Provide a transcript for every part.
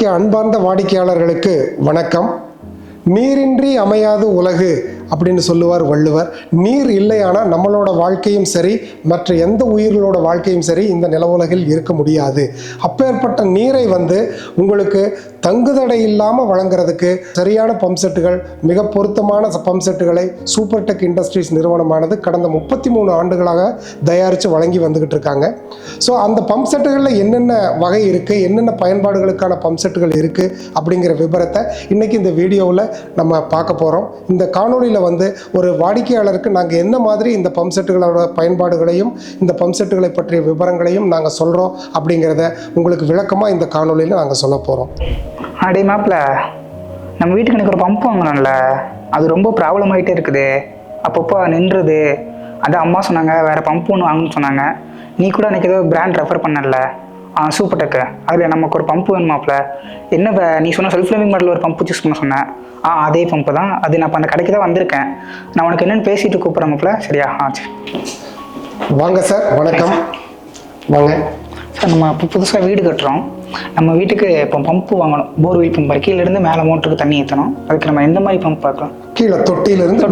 அன்பார்ந்த வாடிக்கையாளர்களுக்கு வணக்கம். நீரின்றி அமையாது உலகு அப்படின்னு சொல்லுவார் வள்ளுவர். நீர் இல்லையானா நம்மளோட வாழ்க்கையும் சரி, மற்ற எந்த உயிர்களோட வாழ்க்கையும் சரி இந்த நில உலகில் இருக்க முடியாது. அப்பேற்பட்ட நீரை உங்களுக்கு தங்குதடை இல்லாமல் வழங்குறதுக்கு சரியான பம்ப் செட்டுகள், மிக பொருத்தமான பம்ப் செட்டுகளை சூப்பர் டெக் இண்டஸ்ட்ரீஸ் நிறுவனமானது கடந்த 33 ஆண்டுகளாக தயாரித்து வழங்கி வந்துகிட்டு இருக்காங்க. ஸோ அந்த பம்ப் செட்டுகளில் என்னென்ன வகை இருக்குது, என்னென்ன பயன்பாடுகளுக்கான பம்ப் செட்டுகள் இருக்குது அப்படிங்கிற விபரத்தை இன்றைக்கி இந்த வீடியோவில் நம்ம பார்க்க போகிறோம். இந்த காணொலியில் ஒரு வாடிக்கையாளருக்கு நாங்கள் என்ன மாதிரி இந்த பம்ப் செட்டுகளோட பயன்பாடுகளையும் இந்த பம்ப் செட்டுகளை பற்றிய விவரங்களையும் நாங்கள் சொல்கிறோம் அப்படிங்கிறத உங்களுக்கு விளக்கமாக இந்த காணொலியில் நாங்கள் சொல்ல போகிறோம். அடே மாப்பிள்ள, நம்ம வீட்டுக்கு எனக்கு ஒரு பம்ப் வாங்கணும்ல, அது ரொம்ப ப்ராப்ளம் ஆகிட்டே இருக்குது. அப்பப்போ நின்றுது. அதான் அம்மா சொன்னாங்க வேறு பம்ப் ஒன்று வாங்கணும்னு சொன்னாங்க. நீ கூட எனக்கு ஏதோ பிராண்ட் ரெஃபர் பண்ணல, சூப்பர் டெக்கு. அதில் நமக்கு ஒரு பம்ப் வேணும் மாப்பிள்ள. என்ன நீ சொன்ன செல்ஃப் லிவிங் மாடல் ஒரு பம்ப் சூஸ் பண்ண சொன்னேன். அதே பம்பு தான். அது நான் இப்போ அந்த கடைக்கு தான் வந்திருக்கேன். நான் உனக்கு என்னென்னு பேசிட்டு கூப்பிட்றேன் மாப்பிள்ள. சரியா? சரி. வாங்க சார். வணக்கம். வாங்க சார். நம்ம இப்போ புதுசாக வீடு கட்டுறோம். நம்ம வீட்டுக்கு இப்போ பம்பு வாங்கணும். Borewell pump. கீழேருந்து மேலே மோட்டருக்கு தண்ணி ஏற்றணும். அதுக்கு நம்ம எந்த மாதிரி பம்ப் பார்க்கலாம்? கீழே தொட்டியிலிருந்து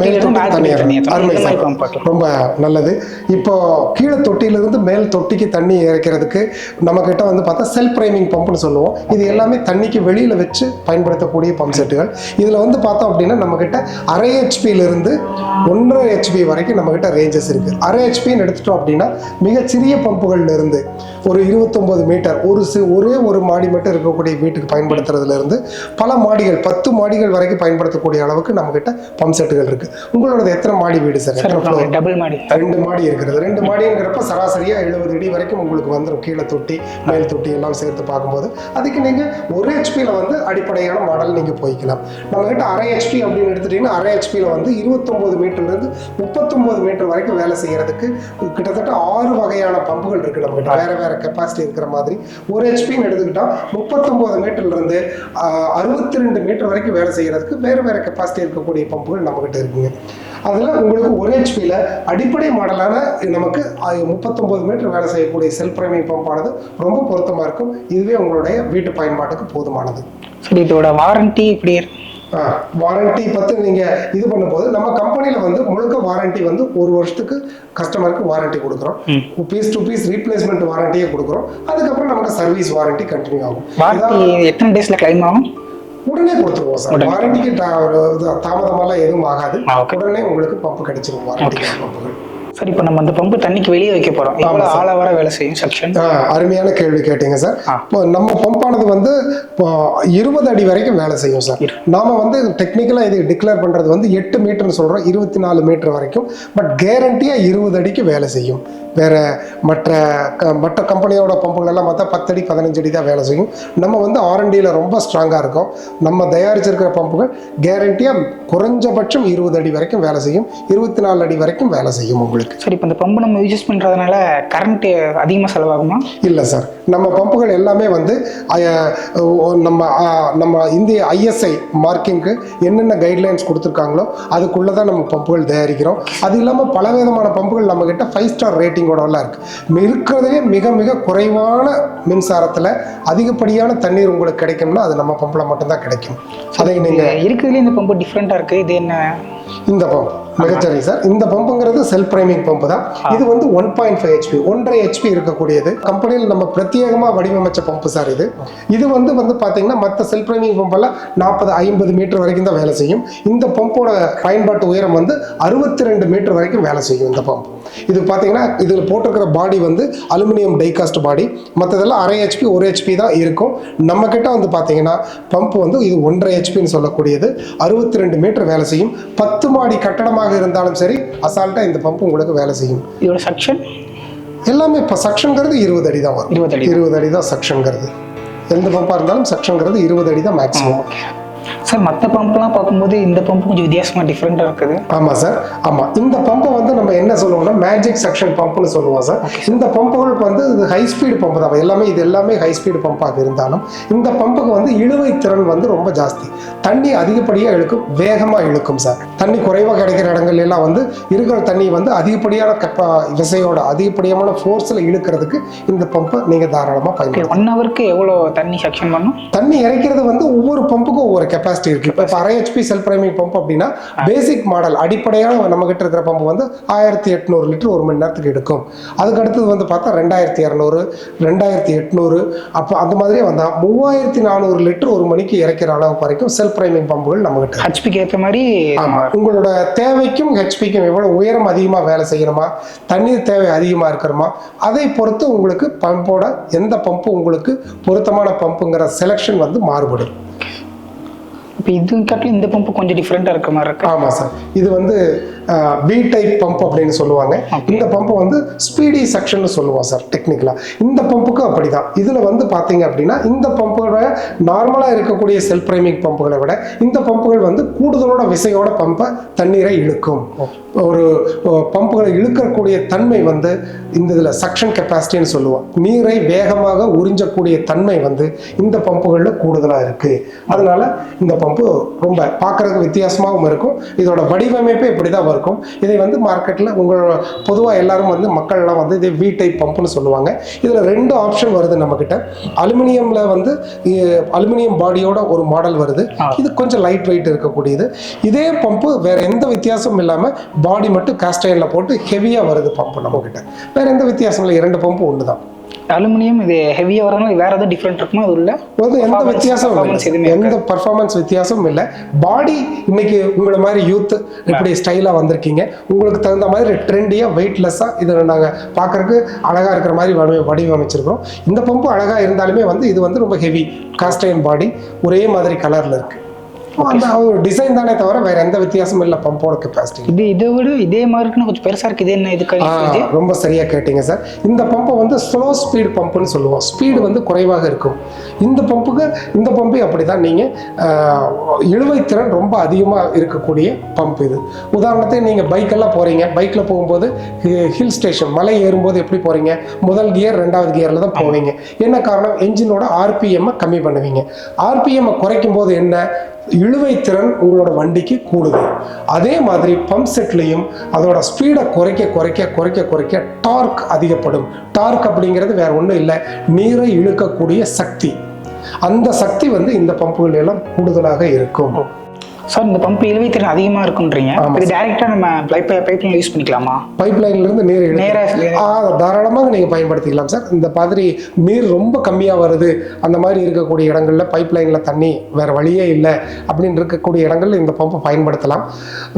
ரொம்ப நல்லது. இப்போ கீழே தொட்டியிலிருந்து மேல் தொட்டிக்கு தண்ணி இறைக்கிறதுக்கு நம்ம கிட்ட பார்த்தா செல்ஃப் பிரைமிங் பம்ப்னு சொல்லுவோம். இது எல்லாமே தண்ணிக்கு வெளியில் வச்சு பயன்படுத்தக்கூடிய பம்ப் செட்டுகள். இதில் பார்த்தோம் அப்படின்னா நம்ம கிட்ட 1/2 HP-லிருந்து 1.5 HP வரைக்கும் நம்ம கிட்ட ரேஞ்சஸ் இருக்கு. 1/2 HP-ன்னு எடுத்துட்டோம் அப்படின்னா மிகச்சிறிய பம்புகள்ல இருந்து ஒரு 29 மீட்டர் ஒரே ஒரு மாடி மட்டும் இருக்கக்கூடிய வீட்டுக்கு பயன்படுத்துறதுல இருந்து பல மாடிகள் 10 மாடிகள் வரைக்கும் பயன்படுத்தக்கூடிய அளவுக்கு நம்ம கிட்ட பம்ப் செட்டுகள் இருக்கு. உங்களோட எத்தனை மாடி வீடு சார்? டபுள் மாடி. 2 மாடி இருக்கிறது. 2 மாடிங்கிறப்ப சராசரியா 70 அடி வரைக்கும் உங்களுக்கு வந்துடும். கீழே தொட்டி மேல் தொட்டி எல்லாம் சேர்த்து பார்க்கும்போது அதுக்கு நீங்க 1 HP-ல அடிப்படையான மாடல் நீங்க போய்க்கலாம். நம்ம கிட்ட 1/2 HP அப்படின்னு எடுத்துட்டீங்கன்னா 1/2 HP-ல 29 மீட்டர்ல இருந்து 39 மீட்டர் வரைக்கும் வேலை செய்யறதுக்கு கிட்டத்தட்ட 6 வகையான பம்புகள் இருக்கு. நம்ம கிட்ட வேற வேற கெப்பாசிட்டி இருக்கிற மாதிரி 1 HP-ன்னு எடுத்துக்கிட்டா 39 மீட்டர்ல இருந்து 62 மீட்டர் வரைக்கும் வேலை செய்யறதுக்கு வேற வேற கெப்பாசிட்டி இருக்கக்கூடிய பம்புகள் நம்ம கிட்ட இருக்குங்க. அதுல உங்களுக்கு 1 HP-ல அடிப்படை மாடலான நமக்கு 39 மீட்டர் வேலை செய்யக்கூடிய செல்ஃப் பிரைமிங் பம்பானது ரொம்ப பொருத்தமா இருக்கும். இதுவே உங்களுடைய வீட்டு பயன்பாட்டுக்கு போதுமானது. சரி, இதோட வாரண்டி எப்படி? வாரண்டி பற்றி நீங்கள் இது பண்ணும்போது நம்ம கம்பெனியில் முழுக்க வாரண்டி 1 வருஷத்துக்கு கஸ்டமருக்கு வாரண்டி கொடுக்குறோம். பீஸ் டு பீஸ் ரீப்ளேஸ்மெண்ட் வாரண்டியே கொடுக்குறோம். அதுக்கப்புறம் நமக்கு சர்வீஸ் வாரண்டி கண்டினியூ ஆகும். எத்தனை டேஸ்ல கிளைம் ஆகும்? உடனே கொடுத்துருவோம் சார். வாரண்டிக்கு தாமதமெல்லாம் எதுவும் ஆகாது. உடனே உங்களுக்கு பம்பு கிடைச்சிரும். வாரண்டி பம்புகள். சரி, இப்போ நம்ம அந்த பம்பு தண்ணிக்கு வெளியே வைக்க போறோம். எவ்வளவு ஆழ வர வேலை செய்யும் செக்ஷன்? அருமையான கேள்வி கேட்டீங்க சார். இப்போ நம்ம பம்பானது 20 அடி வரைக்கும் வேலை செய்யும் சார். நாம டெக்னிக்கலா இது டிக்ளேர் பண்றது 8 மீட்டர்னு சொல்றோம். 24 மீட்டர் வரைக்கும். பட் கேரண்டியா 20 அடிக்கு வேலை செய்யும். வேற மற்ற கம்பெனியோட பம்புகள் எல்லாம் பார்த்தா 10 அடி 15 அடி தான் வேலை செய்யும். நம்ம R&Dல ரொம்ப ஸ்ட்ராங்கா இருக்கும். நம்ம தயாரிச்சிருக்கிற பம்புகள் கேரண்டியா குறைஞ்சபட்சம் 20 அடி வரைக்கும் வேலை செய்யும். 24 அடி வரைக்கும் வேலை செய்யும் உங்களுக்கு. சரி, இப்போ இந்த பம்பு நம்ம யூஸ் பண்றதுனால கரண்ட் அதிகமாக செலவாகுமா? இல்லை சார். நம்ம பம்புகள் எல்லாமே நம்ம இந்திய ISI மார்க்கிங்க்கு என்னென்ன கைட்லைன்ஸ் கொடுத்துருக்காங்களோ அதுக்குள்ளதான் நம்ம பம்புகள் தயாரிக்கிறோம். அது இல்லாமல் பல விதமான பம்புகள் நம்ம கிட்ட 5 ஸ்டார் ரேட்டிங்கோடலாம் இருக்கு. இருக்கிறதுலே மிக மிக குறைவான மின்சாரத்தில் அதிகப்படியான தண்ணீர் உங்களுக்கு கிடைக்கும்னா அது நம்ம பம்பில் மட்டும்தான் கிடைக்கும். அதை நீங்க இருக்கிறதுல இந்த பம்பு டிஃப்ரெண்டா இருக்கு. இது என்ன? இந்த பம்ப் மிகச்சரி சார். இந்த பம்புங்கிறது செல்ஃப் பிரைமிங் பம்பு தான். இது 1.5 HP 1.5 HP இருக்கக்கூடியது. கம்பெனியில் நம்ம பிரத்யேகமாக வடிவமைச்ச பம்பு சார். இது பார்த்தீங்கன்னா மற்ற செல்ஃப் பிரைமிங் பம்பெல்லாம் 40-50 மீட்டர் வரைக்கும் தான் வேலை செய்யும். இந்த பம்போட பயன்பாட்டு உயரம் 62 மீட்டர் வரைக்கும் வேலை செய்யும் இந்த பம்ப். இது பார்த்தீங்கன்னா இதில் போட்டிருக்கிற பாடி அலுமினியம் டைகாஸ்ட் பாடி. மற்றதெல்லாம் 1/2 HP 1 HP தான் இருக்கும். நம்ம கிட்ட பார்த்தீங்கன்னா பம்ப் இது 1.5 HPன்னு சொல்லக்கூடியது. 62 மீட்டர் வேலை செய்யும். 10 மாடி கட்டடமாக இருந்தாலும் சரி அசால்ட்டா இந்த பம்ப் உங்களுக்கு வேலை செய்யும். இதோட செக்ஷன் எல்லாமே இப்போ செக்ஷன்ங்கிறது 20 அடி தான் வரும். 20 அடி தான் செக்ஷன்ங்கிறது. எந்த பம்பா இருந்தாலும் செக்ஷன்ங்கிறது 20 அடி தான் மேக்ஸிமம். சார், மற்ற பம்ப்லாம் பார்க்கும்போது இந்த பம்ப் கொஞ்சம் வித்தியாசமா டிஃப்ரெண்டா இருக்குது. ஆமாம் சார். ஆமாம். இந்த பம்பை நம்ம என்ன சொல்லுவோம்னா மேஜிக் செக்ஷன் பம்ப்னு சொல்லுவோம் சார். இந்த பம்புகளுக்கு இது ஹை ஸ்பீடு பம்பு தான். இது எல்லாமே ஹை ஸ்பீடு பம்பாக இருந்தாலும் இந்த பம்புக்கு இழுவை திறன் ரொம்ப ஜாஸ்தி. தண்ணி அதிகப்படியாக இழுக்கும், வேகமாக இழுக்கும் சார். தண்ணி குறைவாக கிடைக்கிற இடங்கள் எல்லாம் வந்து இருக்கிற தண்ணி வந்து அதிகப்படியான விசையோட அதிகப்படியான ஃபோர்ஸில் இழுக்கிறதுக்கு இந்த பம்பை நீங்கள் தாராளமாக பயன்படுத்தலாம். 1 ஹவருக்கு எவ்வளோ தண்ணி செக்ஷன் பண்ணும்? தண்ணி இறைக்கிறது வந்து ஒவ்வொரு பம்புக்கும் ஒவ்வொரு கெப்பாசிட்டி இருக்குது. இப்போ அரை ஹெச்பி செல்ஃப் ப்ரைமிங் பம்ப் அப்படின்னா பேசிக் மாடல் அடிப்படையான நம்மகிட்ட இருக்கிற பம்பு வந்து 1800 லிட்டர் 1 மணி நேரத்துக்கு எடுக்கும். அதுக்கு அடுத்தது வந்து பார்த்தா 2200, 2800, அப்போ அந்த மாதிரியே வந்தால் 3400 லிட்டர் 1 மணிக்கு இறைக்கிற அளவுக்கு வரைக்கும் செல்ஃப் ப்ரைமிங் பம்புகள் நம்மகிட்ட. ஹெச்பிக்கு ஏற்ற மாதிரி உங்களோட தேவைக்கும் ஹெச்பிக்கும் எவ்வளோ உயரம் அதிகமாக வேலை செய்யணுமா, தண்ணீர் தேவை அதிகமாக இருக்கிறோமா, அதை பொறுத்து உங்களுக்கு பம்போட எந்த பம்பு உங்களுக்கு பொருத்தமான பம்புங்கிற செலெக்ஷன் வந்து மாறுபடும். இப்போ இது காட்டிலும் இந்த பம்பு கொஞ்சம் டிஃப்ரெண்ட்டாக இருக்க மாதிரி இருக்கு. ஆமாம் சார், இது வந்து பி டைப் பம்ப் அப்படின்னு சொல்லுவாங்க. இந்த பம்பு வந்து ஸ்பீடி செக்ஷன் சொல்லுவோம் சார் டெக்னிக்கலாக. இந்த பம்புக்கும் அப்படி தான். இதில் வந்து பார்த்தீங்க அப்படின்னா இந்த பம்போட நார்மலாக இருக்கக்கூடிய செல்ஃப் ப்ரைமிங் பம்புகளை விட இந்த பம்புகள் வந்து கூடுதலோட விசையோட பம்பை தண்ணீரை இழுக்கும். ஒரு பம்புகளை இழுக்கக்கூடிய தன்மை வந்து இந்த இதில் சக்ஷன் கெப்பாசிட்டின்னு சொல்லுவோம். நீரை வேகமாக உறிஞ்சக்கூடிய தன்மை வந்து இந்த பம்புகளில் கூடுதலாக இருக்குது. அதனால இந்த பம்பு ரொம்ப பார்க்குறதுக்கு வித்தியாசமாகவும் இருக்கும். இதோட வடிவமைப்பே இப்படி தான் இருக்கும். இதை வந்து மார்க்கெட்டில் உங்களோட பொதுவாக எல்லாரும் வந்து மக்கள்லாம் வந்து இதே வி டைப் பம்புன்னு சொல்லுவாங்க. இதில் 2 ஆப்ஷன் வருது நம்மக்கிட்ட. அலுமினியமில் வந்து அலுமினியம் பாடியோட ஒரு மாடல் வருது. இது கொஞ்சம் லைட் வெயிட் இருக்கக்கூடியது. இதே பம்பு வேற எந்த வித்தியாசமும் இல்லாமல் பாடி மட்டும் காஸ்ட் அயர்னில் போட்டு ஹெவியாக வருது பம்பு நம்மக்கிட்ட. வேற எந்த வித்தியாசம் இல்லை, 2 பம்பு ஒன்று தான். அலுமினியம் இது ஹெவியாக வரனால வேற ஏதாவது டிஃப்ரெண்ட் இருக்குமா? அது உள்ள எந்த வித்தியாசமும் இல்லை, எந்த பர்ஃபார்மன்ஸ் வித்தியாசமும் இல்லை. பாடி இன்னைக்கு உங்களை மாதிரி யூத் இப்படி ஸ்டைலாக வந்திருக்கீங்க, உங்களுக்கு தகுந்த மாதிரி ட்ரெண்டியாக வெயிட்லெஸ்ஸாக இதை நாங்கள் பார்க்கறதுக்கு அழகாக இருக்கிற மாதிரி வடிவமைச்சிருக்கிறோம். இந்த பம்பு அழகாக இருந்தாலுமே வந்து இது வந்து ரொம்ப ஹெவி காஸ்ட் அயர்ன் பாடி, ஒரே மாதிரி கலரில் இருக்குது. அந்த ஒரு டிசைன் தானே தவிர வேற எந்த வித்தியாசமும் இல்லை பம்போட கெப்பாசிட்டி. இது இதை விட இதே மாதிரி இருக்குன்னு கொஞ்சம் பெருசாக இருக்குது. இது என்ன இதுக்கு? ரொம்ப சரியாக கேட்டீங்க சார். இந்த பம்பை வந்து ஸ்லோ ஸ்பீட் பம்புன்னு சொல்லுவோம். ஸ்பீடு வந்து குறைவாக இருக்கும். இந்த பம்பு அப்படி தான். நீங்கள் இழுவைத்திறன் ரொம்ப அதிகமாக இருக்கக்கூடிய பம்ப் இது. உதாரணத்துக்கு நீங்கள் பைக்கெல்லாம் போகிறீங்க, பைக்கில் போகும்போது ஹில் ஸ்டேஷன் மலை ஏறும்போது எப்படி போகிறீங்க? முதல் கியர் 2வது கியரில் தான் போவீங்க. என்ன காரணம்? என்ஜினோட ஆர்பிஎம்மை கம்மி பண்ணுவீங்க. ஆர்பிஎம்மை குறைக்கும் போது என்ன? இழுவைத்திறன் உங்களோட வண்டிக்கு கூடுது. அதே மாதிரி பம்ப் செட்லையும் அதோட ஸ்பீடை குறைக்க டார்க் அதிகப்படும். டார்க் அப்படிங்கிறது வேற ஒன்றும் இல்லை, நீரை இழுக்கக்கூடிய சக்தி. அந்த சக்தி வந்து இந்த பம்புகள் எல்லாம் கூடுதலாக இருக்கும். சார், இந்த பம்ப் இழுவைத்திறன் அதிகமாக இருக்குன்றீங்க. இது டைரெக்டாக நம்ம பைப்லைன் யூஸ் பண்ணிக்கலாமா? பைப்லைன்லேருந்து நீர் தாராளமாக நீங்கள் பயன்படுத்திக்கலாம் சார். இந்த மாதிரி நீர் ரொம்ப கம்மியாக வருது, அந்த மாதிரி இருக்கக்கூடிய இடங்களில் பைப்லைனில் தண்ணி வேறு வழியே இல்லை அப்படின்னு இருக்கக்கூடிய இடங்களில் இந்த பம்பை பயன்படுத்தலாம்.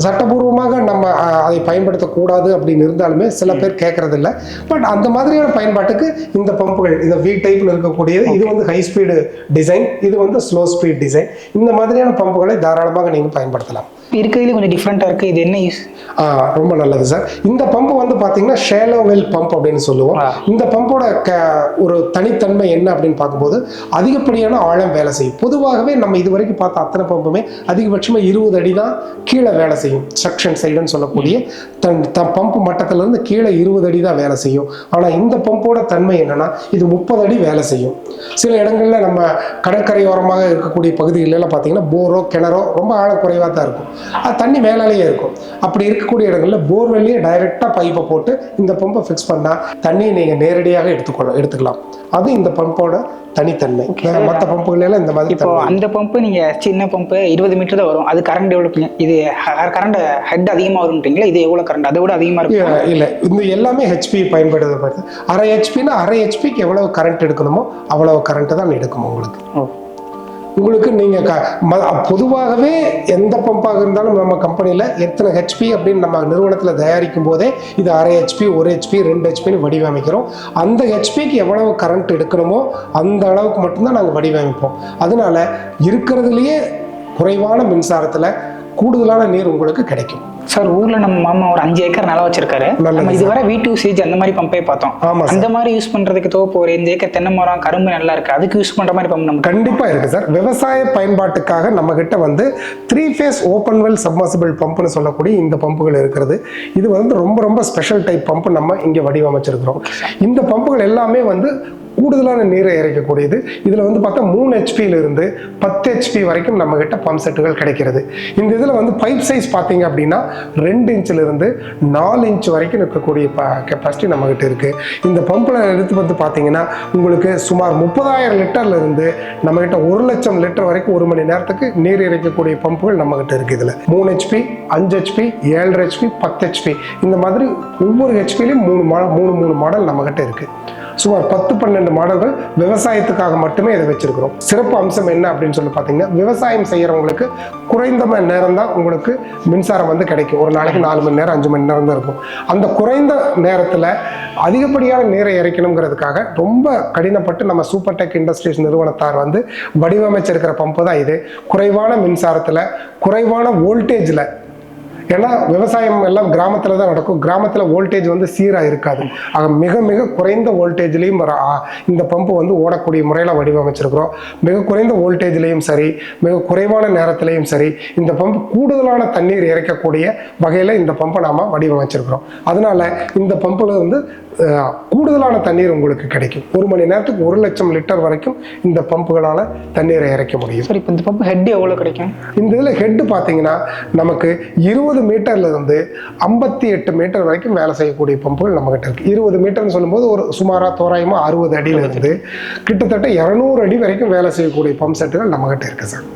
சட்டபூர்வமாக நம்ம அதை பயன்படுத்தக்கூடாது அப்படின்னு இருந்தாலுமே சில பேர் கேட்கறதில்ல. பட் அந்த மாதிரியான பயன்பாட்டுக்கு இந்த பம்புகள், இந்த வி டைப்பில் இருக்கக்கூடியது, இது வந்து ஹை ஸ்பீடு டிசைன், இது வந்து ஸ்லோ ஸ்பீட் டிசைன். இந்த மாதிரியான பம்புகளை தாராளமாக நீங்கள் பயன்படுத்தலாம். இருக்கிறதுல கொஞ்சம் டிஃப்ரெண்ட்டாக இருக்குது. இது என்ன யூஸ்? ரொம்ப நல்லது சார். இந்த பம்பு வந்து பார்த்தீங்கன்னா ஷேலோ வெல் பம்ப் அப்படின்னு சொல்லுவோம். இந்த பம்போட ஒரு தனித்தன்மை என்ன அப்படின்னு பார்க்கும்போது அதிகப்படியான ஆழம் வேலை செய்யும். பொதுவாகவே நம்ம இது வரைக்கும் பார்த்த அத்தனை பம்புமே அதிகபட்சமாக 20 அடி தான் கீழே வேலை செய்யும். சக்ஷன் சைடுன்னு சொல்லக்கூடிய பம்பு மட்டத்திலிருந்து கீழே 20 அடி தான் வேலை செய்யும். ஆனால் இந்த பம்போட தன்மை என்னன்னா இது 30 அடி வேலை செய்யும். சில இடங்களில் நம்ம கடற்கரையோரமாக இருக்கக்கூடிய பகுதிகளெல்லாம் பார்த்தீங்கன்னா போரோ கிணறோ ரொம்ப ஆழம் குறைவாக தான் இருக்கும். அது தண்ணி மேலாலேயே இருக்கும். அப்படி இருக்கக்கூடிய இடங்களில் போர்வெல்லையே டைரெக்டாக பைப்பை போட்டு இந்த பம்பை ஃபிக்ஸ் பண்ணால் தண்ணியை நீங்கள் நேரடியாக எடுத்துக்கலாம். அது இந்த பம்போட தனித்தன்மை. மற்ற பம்புகள் எல்லாம் இந்த மாதிரி. இப்போ அந்த பம்பு நீங்கள் சின்ன பம்பு 20 மீட்டர் தான் வரும், அது கரண்ட் எவ்வளோ? இது கரண்ட் ஹெட் அதிகமாக வரும்ன்றீங்களா? இது எவ்வளோ கரண்ட்? அதை விட அதிகமாக இருக்கும்? இல்லை, இந்த எல்லாமே ஹெச்பி பயன்படுது. அரை ஹெச்பின்னா அரை ஹெச்பிக்கு எவ்வளவு கரண்ட் எடுக்கணுமோ அவ்வளவு கரண்ட் தான் எடுக்கும் உங்களுக்கு. நீங்கள் பொதுவாகவே எந்த பம்பாக இருந்தாலும் நம்ம கம்பெனியில் எத்தனை ஹெச்பி அப்படின்னு நம்ம நிறுவனத்தில் தயாரிக்கும் போதே இது அரை ஹெச்பி, 1 ஹெச்பி, 2 ஹெச்பின்னு வடிவமைக்கிறோம். அந்த ஹெச்பிக்கு எவ்வளவு கரண்ட் எடுக்கணுமோ அந்த அளவுக்கு மட்டும்தான் நாங்கள் வடிவமைப்போம். அதனால இருக்கிறதுலையே குறைவான மின்சாரத்தில் கூடுதலான நீர் உங்களுக்கு கிடைக்கும். சார் ஊர்ல நம்ம மாமா ஒரு 5 ஏக்கர் நிலம் வச்சிருக்காரு. நல்லது நம்ம இதுவரை வீட்டு யூசேஜ் அந்த மாதிரி பம்பே பார்த்தோம். ஆமா சார். அந்த மாதிரி யூஸ் பண்றதுக்கு தோப்பு ஒரு 5 ஏக்கர் தென்னை மரம் கரும்பு நல்லா இருக்கு, அதுக்கு யூஸ் பண்ற மாதிரி பம்ப் நம்ம கண்டிப்பா இருக்கு சார். விவசாய பயன்பாட்டுக்காக நம்ம கிட்ட வந்து 3 phase ஓப்பன் வெல் சப்மர்சிபிள் பம்ப்னு சொல்லக்கூடிய இந்த பம்புகள் இருக்கிறது. இது வந்து ரொம்ப ரொம்ப ஸ்பெஷல் டைப் பம்ப் நம்ம இங்க வடிவமைச்சிருக்கிறோம். இந்த பம்புகள் எல்லாமே வந்து கூடுதலான நீரை இறைக்கக்கூடியது. இதில் வந்து பார்த்தா 3 ஹெச்பியில இருந்து 10 ஹெச்பி வரைக்கும் நம்ம கிட்ட பம்ப் செட்டுகள் கிடைக்கிறது. இந்த இதில் வந்து பைப் சைஸ் பார்த்தீங்க அப்படின்னா 2 இன்ச்சில் இருந்து 4 இன்ச் வரைக்கும் இருக்கக்கூடிய கெப்பாசிட்டி நம்ம கிட்ட இருக்கு. இந்த பம்பில் எடுத்து வந்து பார்த்தீங்கன்னா உங்களுக்கு சுமார் 30,000 லிட்டர்ல இருந்து நம்ம கிட்ட 1,00,000 லிட்டர் வரைக்கும் ஒரு மணி நேரத்துக்கு நீர் இறைக்கக்கூடிய பம்புகள் நம்ம கிட்ட இருக்கு. இதில் 3 ஹெச்பி, 5 ஹெச்பி, 7 ஹெச்பி, 10 ஹெச்பி இந்த மாதிரி ஒவ்வொரு ஹெச்பிலையும் 3 மாடல் நம்ம கிட்ட இருக்கு. சுமார் 10-12 மாடல்கள் விவசாயத்துக்காக மட்டுமே இதை வச்சிருக்கிறோம். சிறப்பு அம்சம் என்ன அப்படின்னு சொல்லி பார்த்தீங்கன்னா, விவசாயம் செய்யறவங்களுக்கு குறைந்த நேரம் தான் உங்களுக்கு மின்சாரம் வந்து கிடைக்கும். ஒரு நாளைக்கு 4 மணி நேரம் 5 மணி நேரம் தான் இருக்கும். அந்த குறைந்த நேரத்தில் அதிகப்படியான நீரை இறைக்கணுங்கிறதுக்காக ரொம்ப கடினப்பட்டு நம்ம சூப்பர் டெக் இண்டஸ்ட்ரீஸ் நிறுவனத்தார் வந்து வடிவமைச்சிருக்கிற பம்பு தான் இது. குறைவான மின்சாரத்தில் குறைவான வோல்டேஜில், ஏன்னா விவசாயம் எல்லாம் கிராமத்தில் தான் நடக்கும். கிராமத்தில் வோல்டேஜ் வந்து சீராக இருக்காது. ஆக மிக மிக குறைந்த வோல்டேஜ்லேயும் இந்த பம்பு வந்து ஓடக்கூடிய முறையில் வடிவமைச்சிருக்கிறோம். மிக குறைந்த வோல்டேஜ்லேயும் சரி, மிக குறைவான நேரத்திலையும் சரி, இந்த பம்பு கூடுதலான தண்ணீர் இறைக்கக்கூடிய வகையில் இந்த பம்பை நாம் வடிவமைச்சிருக்கிறோம். அதனால இந்த பம்பில் வந்து கூடுதலான தண்ணீர் உங்களுக்கு கிடைக்கும். ஒரு மணி நேரத்துக்கு 1,00,000 லிட்டர் வரைக்கும் இந்த பம்புகளால் தண்ணீரை இறைக்க முடியும். சார், இப்போ இந்த பம்பு ஹெட் எவ்வளோ கிடைக்கும்? இந்த இதில் ஹெட் பார்த்தீங்கன்னா நமக்கு 20 மீட்டர்ல இருந்து 58 மீட்டர் வரைக்கும் வேலை செய்யக்கூடிய பம்புகள் நம்ம கிட்ட இருக்கு. 20 மீட்டர்னு சொல்லும்போது ஒரு சுமாரா தோராயமா 60 அடியில இருந்து கிட்டத்தட்ட 200 அடி வரைக்கும் வேலை செய்யக்கூடிய பம்ப் செட்டுகள் நம்ம கிட்ட இருக்கு சார்.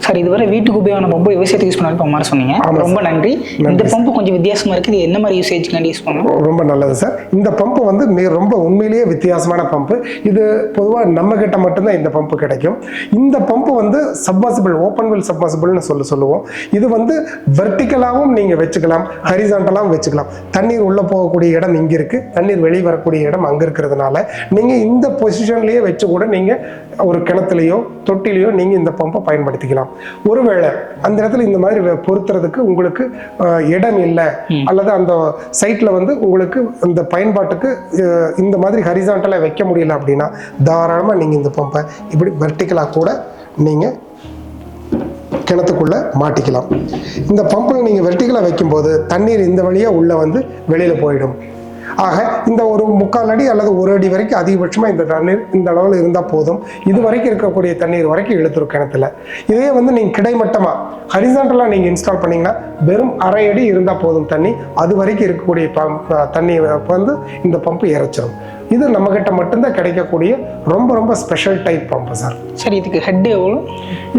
சார், இதுவரை வீட்டுக்கு உபயோகமான பம்பு விவசாயத்துக்கு யூஸ் பண்ணாலும் பம்ப் மாதிரி சொன்னீங்க. ரொம்ப நன்றி. இந்த பம்பு கொஞ்சம் வித்தியாசமா இருக்கு. இது என்ன மாதிரி யூசேஜ்க்காண்டி யூஸ் பண்ணணும்? ரொம்ப நல்லது சார். இந்த பம்பு வந்து ரொம்ப உண்மையிலேயே வித்தியாசமான பம்பு. இது பொதுவாக நம்ம கிட்ட மட்டும்தான் இந்த பம்பு கிடைக்கும். இந்த பம்பு வந்து சப்மர்சிபிள், ஓப்பன் வெல் சப்மர்சிபிள்னு சொல்லுவோம். இது வந்து வெர்டிக்கலாகவும் நீங்க வச்சுக்கலாம், ஹரிசாண்டலாகவும் வச்சுக்கலாம். தண்ணீர் உள்ள போகக்கூடிய இடம் இங்க இருக்கு, தண்ணீர் வெளியே வரக்கூடிய இடம் அங்க இருக்கிறதுனால நீங்க இந்த பொசிஷன்லயே வச்சு கூட நீங்க ஒரு கிணத்துலயோ தொட்டிலையோ நீங்க இந்த பம்பை பயன்படுத்திக்கலாம். ஒருவேளை அந்த இடத்துல இந்த மாதிரி பொருத்துறதுக்கு உங்களுக்கு இடம் இல்லை, அல்லது அந்த சைட்ல வந்து உங்களுக்கு இந்த பயன்பாட்டுக்கு இந்த மாதிரி ஹரிசாண்டலா வைக்க முடியல அப்படின்னா தாராளமா நீங்க இந்த பம்பை இப்படி வெர்டிக்கலா கூட நீங்க கிணத்துக்குள்ள மாட்டிக்கலாம். இந்த பம்பில் நீங்க வெர்டிக்கலா வைக்கும்போது தண்ணீர் இந்த வழியா உள்ள வந்து வெளியில போயிடும். ஆக இந்த ஒரு 3/4 அடி அல்லது 1 அடி வரைக்கும் அதிகபட்சமா இந்த தண்ணீர் இந்த அளவில் இருந்தால் போதும். இது வரைக்கும் இருக்கக்கூடிய தண்ணீர் வரைக்கும் இழுத்துரும் கிணத்துல. இதே வந்து நீங்க கிடைமட்டமா ஹரிசாண்டலா நீங்க இன்ஸ்டால் பண்ணீங்கன்னா வெறும் 1/2 அடி இருந்தால் போதும் தண்ணி, அது வரைக்கும் இருக்கக்கூடிய தண்ணி வந்து இந்த பம்பு இறைச்சிடும். இது நம்ம கிட்ட மட்டும்தான் கிடைக்கக்கூடிய ரொம்ப ரொம்ப ஸ்பெஷல் டைப் பம்பு சார். சரி, இதுக்கு ஹெட் எவ்வளோ?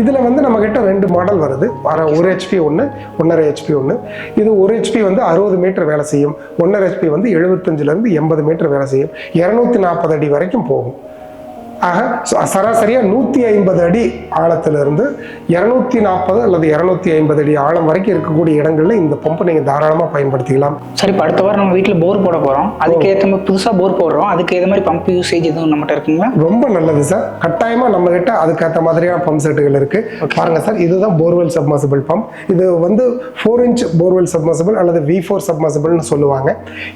இதில் வந்து நம்ம கிட்ட 2 மாடல் வருது. 1 ஹெச்பி ஒன்று, 1.5 ஹெச்பி ஒன்று. இது 1 ஹெச்பி வந்து 60 மீட்டர் வேலை செய்யும். 1.5 ஹெச்பி வந்து 75லேருந்து 80 மீட்டர் வேலை செய்யும். 240 அடி வரைக்கும் போகும். ஆக சராசரியா 150 அடி ஆழத்திலிருந்து 240 அல்லது 250 அடி ஆழம் வரைக்கும் இருக்கக்கூடிய இடங்கள்ல இந்த பம்பை நீங்க தாராளமா பயன்படுத்திக்கலாம். சரி, இப்போ அடுத்த வாரம் நம்ம வீட்டுல போர் போட போறோம். அதுக்கு ஏற்ற மாதிரி புதுசா போர் போடுறோம். அதுக்கு ஏற்ற மாதிரி பம்ப் யூசேஜ் எதுவும் நம்மகிட்ட இருக்குங்களா? ரொம்ப நல்லது சார். கட்டாயமா நம்ம கிட்ட அதுக்கேற்ற மாதிரியான பம்ப் செட்டுகள் இருக்கு. பாருங்க சார், இதுதான் போர்வெல் சப்மர்சிபிள் பம்ப். இது வந்து 4 இன்ச் போர்வெல் சப்மர்சிபிள் அல்லது V4 சப்மர்சிபிள்னு சொல்லுவாங்க.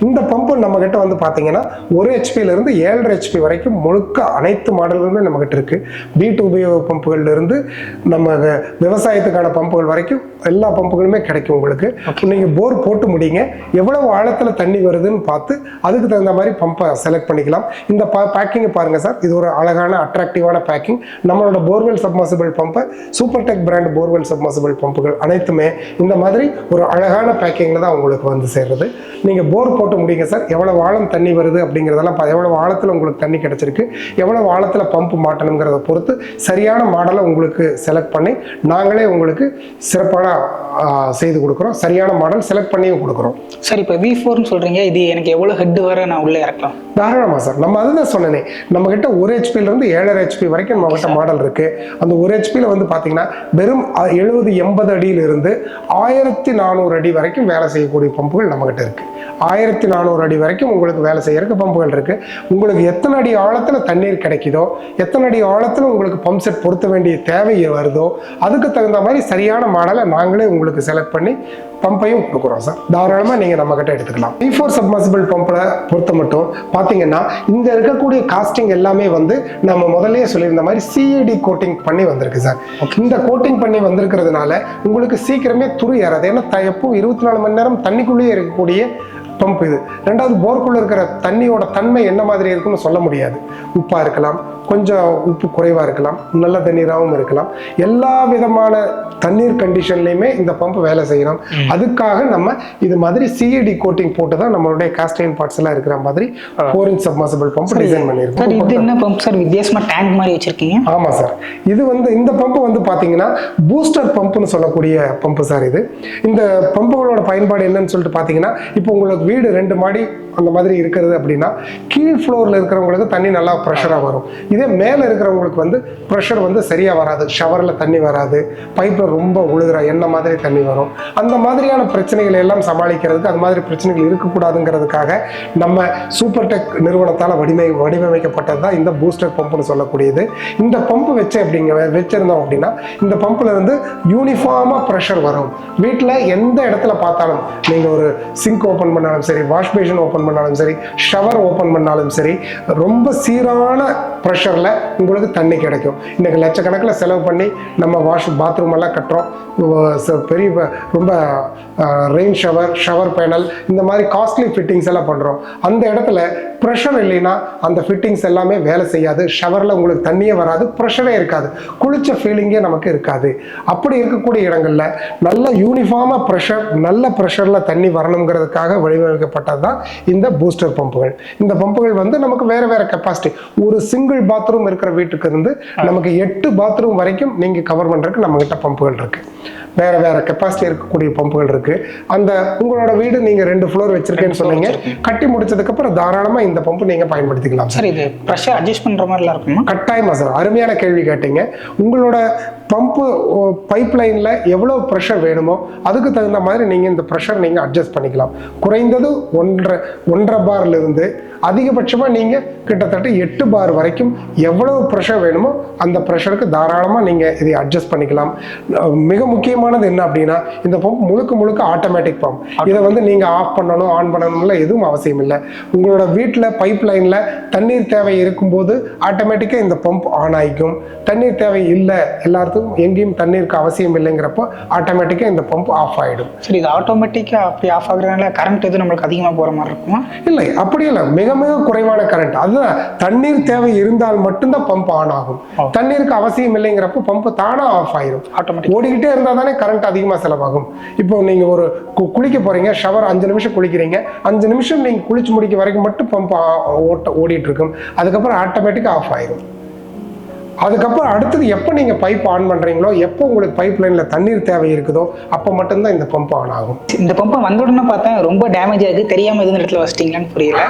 இந்த பம்பு நம்ம கிட்ட வந்து பாத்தீங்கன்னா 1 ஹெச்பில இருந்து 7.5 ஹெச்பி வரைக்கும் முழுக்க அனைத்து மாடல்களுமே நம்ம கிட்ட இருக்கு. வீட்டு உபயோக பம்புகள்ல இருந்து நம்ம விவசாயத்துக்கான பம்புகள் வரைக்கும் எல்லா பம்புகளுமே கிடைக்கும் உங்களுக்கு. நீங்க போர் போட்டு முடிங்க, எவ்வளவு ஆழத்துல தண்ணி வருதுன்னு பார்த்து அதுக்கு தகுந்த மாதிரி பம்பை செலக்ட் பண்ணிக்கலாம். இந்த பேக்கிங் பாருங்க சார், இது ஒரு அழகான அட்ராக்டிவான பேக்கிங். நம்மளோட போர்வெல் சப்மர்சிபிள் பம்பை super tech brand borewell submersible பம்புகள் அனைத்துமே இந்த மாதிரி ஒரு அழகான பேக்கிங்ல தான் உங்களுக்கு வந்து சேர்றது. நீங்க போர் போட்டு முடிங்க சார், எவ்வளவு ஆழம் தண்ணி வருது அப்படிங்கிறதெல்லாம், எவ்வளவு ஆழத்துல உங்களுக்கு தண்ணி கிடைச்சிருக்கு, எவ்வளவு ஆழத்துல பம்பு மாட்டணுங்கிறத பொறுத்து சரியான மாடலை உங்களுக்கு செலக்ட் பண்ணி நாங்களே உங்களுக்கு சிறப்பான செய்து கொடுக்குறோம். சரியான மாடல் செலக்ட் பண்ணியும் கொடுக்குறோம். சரி, இப்போ V4ன்னு சொல்றீங்க, இது எனக்கு எவ்வளவு ஹெட் வர நான் உள்ள இறக்கலாம்? தாராளமா சார். நம்ம அதுதான் சொன்னேனே, நம்ம கிட்ட 1 ஹெச்பில இருந்து 7.5 ஹெச்பி வரைக்கும் நம்ம கிட்ட மாடல் இருக்கு. அந்த 1 ஹெச்பில வந்து பாத்தீங்கன்னா வெறும் 70-80 அடியிலிருந்து 1400 அடி வரைக்கும் வேலை செய்யக்கூடிய பம்புகள் நம்ம கிட்ட இருக்கு. 1400 அடி வரைக்கும் உங்களுக்கு வேலை செய்யறதுக்கு பம்புகள் இருக்கு. உங்களுக்கு எத்தனை அடி ஆழத்துல தண்ணீர் கிடைக்குதோ, எத்தனை அடி ஆழத்துல உங்களுக்கு பம்ப் செட் பொருத்த வேண்டிய தேவை வருதோ, அதுக்கு தகுந்த மாதிரி சரியான மாடலை நாங்களே உங்களுக்கு செலக்ட் பண்ணி பம்பையும் கொடுக்குறோம் சார். தாராளமாக நீங்கள் நம்ம கிட்ட எடுத்துக்கலாம். V4 சப்மர்சிபிள் பம்பில் பொறுத்த மட்டும் பார்த்தீங்கன்னா இந்த இருக்கக்கூடிய காஸ்டிங் எல்லாமே வந்து நம்ம முதல்லயே சொல்லியிருந்த மாதிரி CAD கோட்டிங் பண்ணி வந்திருக்கு சார். இந்த கோட்டிங் பண்ணி வந்திருக்கிறதுனால உங்களுக்கு சீக்கிரமே துரு ஏறாது. ஏன்னா எப்பவும் 24 மணி நேரம் தண்ணிக்குள்ளேயே இருக்கக்கூடிய பம்ப் இது. ரெண்டாவது, போருக்குள்ள இருக்கிற தண்ணியோட தன்மை என்ன மாதிரி இருக்குன்னு சொல்ல முடியாது. உப்பா இருக்கலாம், கொஞ்சம் உப்பு குறைவா இருக்கலாம், நல்ல தண்ணீராகவும் இருக்கலாம். எல்லா விதமான தண்ணீர் கண்டிஷன்லையுமே இந்த பம்ப் வேலை செய்யணும். அதுக்காக நம்ம இது மாதிரி CAD கோட்டிங் போட்டு தான் நம்மளுடைய காஸ்ட் அயர்ன் பார்ட்ஸ் எல்லாம் இருக்கிற மாதிரி 4 inch சப்மர்சிபிள் பம்ப் டிசைன் பண்ணியிருக்கோம். இது என்ன பம்ப் சார்? வித்தியாசமா டேங்க் மாதிரி வச்சிருக்கீங்க. ஆமா சார், இது வந்து இந்த பம்ப் வந்து பாத்தீங்கன்னா பூஸ்டர் பம்ப்னு சொல்லக்கூடிய பம்ப் சார். இது இந்த பம்புகளோட பயன்பாடு என்னன்னு சொல்லிட்டு பாத்தீங்கன்னா, இப்போ உங்களுக்கு வீடு 2 மாடி அந்த மாதிரி இருக்கிறது அப்படின்னா கீழ் ஃப்ளோர்ல இருக்கிறவங்களுக்கு தண்ணி நல்லா ப்ரெஷரா வரும். இதே மேல இருக்கிறவங்களுக்கு வந்து ப்ரெஷர் வந்து சரியா வராது, ஷவர்ல தண்ணி வராது, பைப்ல ரொம்ப உழுகிற எண்ணெய் மாதிரி தண்ணி வரும். அந்த மாதிரியான பிரச்சனைகளை எல்லாம் சமாளிக்கிறதுக்கு, அது மாதிரி பிரச்சனைகள் இருக்கக்கூடாதுங்கிறதுக்காக நம்ம சூப்பர் டெக் நிறுவனத்தால் வடிவமைக்கப்பட்டது தான் இந்த பூஸ்டர் பம்ப்னு சொல்லக்கூடியது. இந்த பம்ப் வச்சிருந்தோம் அப்படின்னா இந்த பம்ப்ல இருந்து யூனிஃபார்மா ப்ரெஷர் வரும். வீட்டில் எந்த இடத்துல பார்த்தாலும் நீங்க ஒரு சிங்க் ஓப்பன் பண்ணாலும் சரி, வாஷ் பேஷன் ஓப்பன் பண்ணாலும் சரி, ஷவர் ஓப்பன் பண்ணாலும் சரி, ரொம்ப சீரான ப்ரெஷர்ல உங்களுக்கு தண்ணி கிடைக்கும். இன்னைக்கு லட்சக்கணக்கில் செலவு பண்ணி நம்ம பாத்ரூம் எல்லாம் கட்டுறோம். பெரிய ரொம்ப ரெயின் ஷவர் பேனல், இந்த மாதிரி காஸ்ட்லி ஃபிட்டிங்ஸ் எல்லாம் பண்றோம். அந்த இடத்துல ப்ரெஷர் இல்லைன்னா அந்த ஃபிட்டிங்ஸ் எல்லாமே வேலை செய்யாது. ஷவர்ல உங்களுக்கு தண்ணியே வராது, ப்ரெஷரே இருக்காது, குளிச்ச ஃபீலிங்கே நமக்கு இருக்காது. அப்படி இருக்கக்கூடிய இடங்கள்ல நல்ல யூனிஃபார்மா ப்ரெஷர், நல்ல ப்ரெஷர்ல தண்ணி வரணுங்கிறதுக்காக வடிவமைக்கப்பட்டது தான் இந்த பூஸ்டர் பம்புகள். இந்த பம்புகள் வந்து நமக்கு வேற வேற கெப்பாசிட்டி, ஒரு சிங்கிள் பாத்ரூம் இருக்கிற வீட்டுக்கு இருந்து நமக்கு 8 பாத்ரூம் வரைக்கும் நீங்க கவர் பண்றதுக்கு நம்ம கிட்ட பம்புகள் இருக்கு. வேற வேற கெப்பாசிட்டி இருக்கக்கூடிய பம்புகள் இருக்கு. அந்த உங்களோட வீடு நீங்க 2 ஃப்ளோர் வச்சிருக்கேன்னு சொன்னீங்க, கட்டி முடிச்சதுக்கு அப்புறம் தாராளமா இந்த பம்பு நீங்க பயன்படுத்திக்கலாம் சார். இது ப்ரெஷர் அட்ஜஸ்ட் பண்ற மாதிரிலாம் இருக்குமா? கட்டாயமா சார், அருமையான கேள்வி கேட்டீங்க. உங்களோட பம்பு பைப் லைன்ல எவ்வளவு ப்ரெஷர் வேணுமோ அதுக்கு தகுந்த மாதிரி நீங்க இந்த ப்ரெஷர் நீங்க அட்ஜஸ்ட் பண்ணிக்கலாம். குறைந்தது 1.5 பார்ல இருந்து அதிகபட்சமா நீங்க கிட்டத்தட்ட 8 பார் வரைக்கும் எவ்வளவு ப்ரெஷர் வேணுமோ அந்த ப்ரெஷருக்கு தாராளமா நீங்க இதை அட்ஜஸ்ட் பண்ணிக்கலாம். மிக முக்கியமானது என்ன அப்படின்னா, இந்த பம்ப் முழுக்க ஆட்டோமேட்டிக் பம்ப். இதை வந்து நீங்க ஆஃப் பண்ணணும், ஆன் பண்ணணும்ல எதுவும் அவசியம் இல்லை. உங்களோட வீட்டில் பைப் லைன்ல தண்ணீர் தேவை இருக்கும்போது ஆட்டோமேட்டிக்கா இந்த பம்ப் ஆன் ஆகிக்கும். தண்ணீர் தேவை இல்லை, எல்லாத்துக்கும் எங்கேயும் தண்ணீருக்கு அவசியம் இல்லைங்கிறப்போ ஆட்டோமேட்டிக்கா இந்த பம்ப் ஆஃப் ஆயிடும். சரி, இது ஆட்டோமேட்டிக்கா அப்படி ஆஃப் ஆகுறதுனால கரண்ட் எதுவும் நம்மளுக்கு அதிகமா போற மாதிரி இருக்குமா? இல்லை, அப்படி இல்லை, மிக குறைவான கரண்ட். அதுதான், தண்ணீர் தேவை இருந்தால் மட்டும்தான் பம்ப் ஆன் ஆகும். தண்ணீருக்கு அவசியம் இல்லைங்கிறப்போ பம்ப் தானா ஆஃப் ஆயிரும். ஆட்டோமேட்டிக் ஓடிக்கிட்டே இருந்தா தானே கரண்ட் அதிகமா செலவாகும். இப்போ நீங்க ஒரு குளிக்க போறீங்க, ஷவர் 5 நிமிஷம் குளிக்கிறீங்க, 5 நிமிஷம் நீங்க குளிச்சு முடிக்க வரைக்கும் மட்டும் பம்ப் ஓடிட்டு இருக்கும். அதுக்கப்புறம் ஆட்டோமேட்டிக்கா ஆஃப் ஆயிரும். அதுக்கப்புறம் அடுத்தது எப்போ நீங்கள் பைப் ஆன் பண்ணுறீங்களோ, எப்போ உங்களுக்கு பைப் லைனில் தண்ணீர் தேவை இருக்குதோ அப்போ மட்டும்தான் இந்த பம்ப் ஆன் ஆகும். இந்த பம்பை வந்த உடனே பார்த்தேன் ரொம்ப டேமேஜ் ஆகுது, தெரியாமல் எதுவும் இடத்துல வச்சிட்டீங்களான்னு புரியல.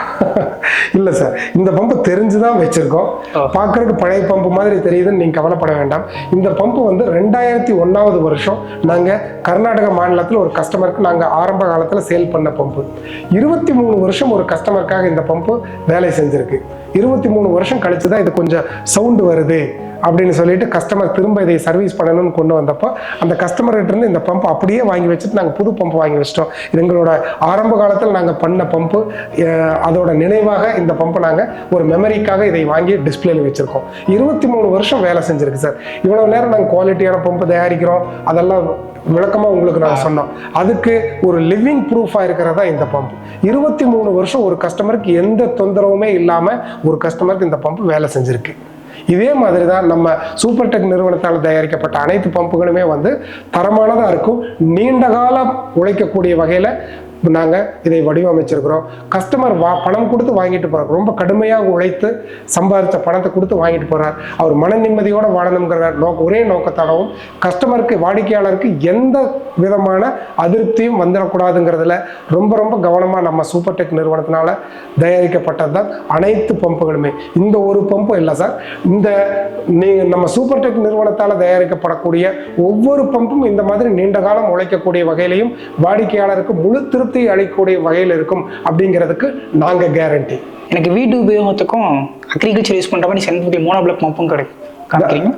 இல்லை சார், இந்த பம்பு தெரிஞ்சு தான் வச்சுருக்கோம். பார்க்குறதுக்கு பழைய பம்பு மாதிரி தெரியுதுன்னு நீங்கள் கவலைப்பட வேண்டாம். இந்த பம்பு வந்து 2001ஆவது வருஷம் நாங்கள் கர்நாடக மாநிலத்தில் ஒரு கஸ்டமருக்கு நாங்கள் ஆரம்ப காலத்தில் சேல் பண்ண பம்பு. 23 வருஷம் ஒரு கஸ்டமருக்காக இந்த பம்பு வேலை செஞ்சுருக்கு. 23 வருஷம் கழிச்சு தான் இது கொஞ்சம் சவுண்டு வருது அப்படின்னு சொல்லிட்டு கஸ்டமர் திரும்ப இதை சர்வீஸ் பண்ணணும்னு கொண்டு வந்தப்போ அந்த கஸ்டமர்கிட்ட இருந்து இந்த பம்ப் அப்படியே வாங்கி வச்சுட்டு நாங்கள் புது பம்ப் வாங்கி வச்சிட்டோம். இது எங்களோட ஆரம்ப காலத்தில் நாங்கள் பண்ண பம்பு. அதோட நினைவாக இந்த பம்பை நாங்கள் ஒரு மெமரிக்காக இதை வாங்கி டிஸ்பிளேல வச்சிருக்கோம். 23 வருஷம் வேலை செஞ்சிருக்கு சார். இவ்வளவு நேரம் நாங்கள் குவாலிட்டியான பம்பு தயாரிக்கிறோம், அதெல்லாம் விளக்கமா உங்களுக்கு நாங்கள் சொன்னோம். அதுக்கு ஒரு லிவிங் ப்ரூஃபா இருக்கிறதா இந்த பம்ப். 23 வருஷம் ஒரு கஸ்டமருக்கு எந்த தொந்தரவுமே இல்லாம ஒரு கஸ்டமருக்கு இந்த பம்ப் வேலை செஞ்சிருக்கு. இதே மாதிரி தான் நம்ம சூப்பர் டெக் நிறுவனத்தால் தயாரிக்கப்பட்ட அனைத்து பம்புகளுமே வந்து தரமானதாக இருக்கும். நீண்ட காலம் உழைக்கக்கூடிய வகையில் நாங்கள் இதை வடிவமைச்சிருக்கிறோம். கஸ்டமர் பணம் கொடுத்து வாங்கிட்டு போகிறார், ரொம்ப கடுமையாக உழைத்து சம்பாதித்த பணத்தை கொடுத்து வாங்கிட்டு போகிறார். அவர் மன நிம்மதியோடு வாழணுங்கிற ஒரே நோக்கத்தாகவும் கஸ்டமருக்கு, வாடிக்கையாளருக்கு எந்த விதமான அதிருப்தியும் வந்துடக்கூடாதுங்கிறதுல ரொம்ப கவனமாக நம்ம சூப்பர் டெக் நிறுவனத்தினால தயாரிக்கப்பட்டது தான் அனைத்து பம்புகளுமே. இந்த ஒரு பம்பு இல்லை சார், இந்த நம்ம சூப்பர் டெக் நிறுவனத்தால் தயாரிக்கப்படக்கூடிய ஒவ்வொரு பம்பும் இந்த மாதிரி நீண்ட காலம் உழைக்கக்கூடிய வகையிலையும் வாடிக்கையாளருக்கு முழு திருப்தி திருப்தி அளிக்கக்கூடிய வகையில் இருக்கும் அப்படிங்கிறதுக்கு நாங்கள் கேரண்டி. எனக்கு வீட்டு உபயோகத்துக்கும் அக்ரிகல்ச்சர் யூஸ் பண்ணுற மாதிரி சென்ட்ரிஃபியூகல் மோனோ பிளாக் பம்பும் காமிக்கிறீங்க.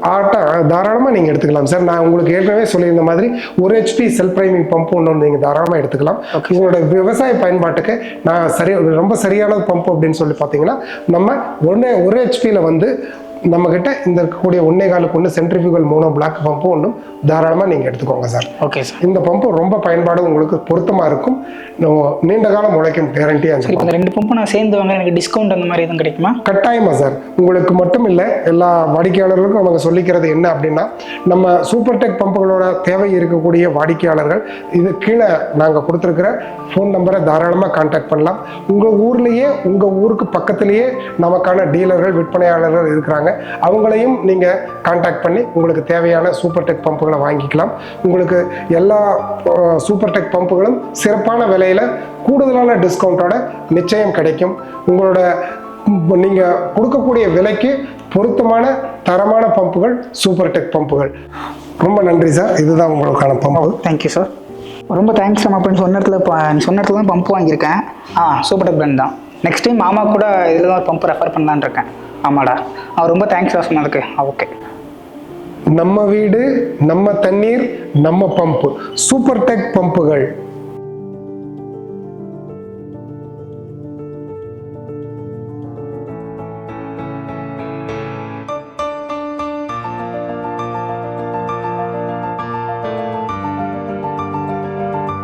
தாராளமாக நீங்கள் எடுத்துக்கலாம் சார். நான் உங்களுக்கு ஏற்கனவே சொல்லியிருந்த மாதிரி 1 HP செல்ஃப் ப்ரைமிங் பம்ப் ஒன்று நீங்கள் தாராளமாக எடுத்துக்கலாம். உங்களோட விவசாய பயன்பாட்டுக்கு நான் ரொம்ப சரியான பம்ப் அப்படின்னு சொல்லி பார்த்தீங்கன்னா நம்ம 1 HPயில் வந்து நம்மக்கிட்ட இந்த இருக்கக்கூடிய 1.25 சென்ட்ரிஃபியூகல் மோனோ பிளாக் பம்பும் ஒன்றும் தாராளமாக நீங்கள் எடுத்துக்கோங்க சார். Okay sir. இந்த பம்பு ரொம்ப பயன்பாடு உங்களுக்கு பொருத்தமாக இருக்கும், நீண்ட காலம் உழைக்கும் கேரண்டியாக. சரி, இப்போ இந்த 2 பம்பும் நான் சேர்ந்து வாங்க எனக்கு டிஸ்கவுண்ட் அந்த மாதிரி எதுவும் கிடைக்குமா? கட்டாயமா சார். உங்களுக்கு மட்டும் இல்லை, எல்லா வாடிக்கையாளர்களுக்கும் அவங்க சொல்லிக்கிறது என்ன அப்படின்னா, நம்ம சூப்பர் டெக் பம்புகளோட தேவை இருக்கக்கூடிய வாடிக்கையாளர்கள் இது கீழே நாங்கள் கொடுத்துருக்கிற ஃபோன் நம்பரை தாராளமாக கான்டாக்ட் பண்ணலாம். உங்கள் ஊர்லேயே உங்கள் ஊருக்கு பக்கத்துலேயே நமக்கான டீலர்கள் விற்பனையாளர்கள் இருக்கிறாங்க. அவங்களையும் நீங்கள் கான்டாக்ட் பண்ணி உங்களுக்கு தேவையான சூப்பர் டெக் பம்புகளை வாங்கிக்கலாம். உங்களுக்கு எல்லா சூப்பர் டெக் பம்புகளும் சிறப்பான விலையில் கூடுதலான டிஸ்கவுண்ட்டோட நிச்சயம் கிடைக்கும். உங்களோட நீங்கள் கொடுக்கக்கூடிய விலைக்கு பொருத்தமான தரமான பம்புகள் சூப்பர் டெக் பம்புகள். ரொம்ப நன்றி சார். இதுதான் உங்களுக்கான பம்பு. Thank you sir. ரொம்ப தேங்க்ஸ் நம்ம அப்படின்னு சொன்ன இடத்துல தான் பம்ப் வாங்கியிருக்கேன். சூப்பர் டெக் பிராண்ட் தான். நெக்ஸ்ட் டைம் மாமா கூட இதில் தான் ஒரு பம்ப் ரெஃபர் பண்ணலான்னு இருக்கேன். ஆமாடா, ரொம்ப தேங்க்ஸ் சொன்னதுக்கு. ஓகே. நம்ம வீடு, நம்ம தண்ணீர், நம்ம பம்பு, சூப்பர் டெக் பம்புகள்.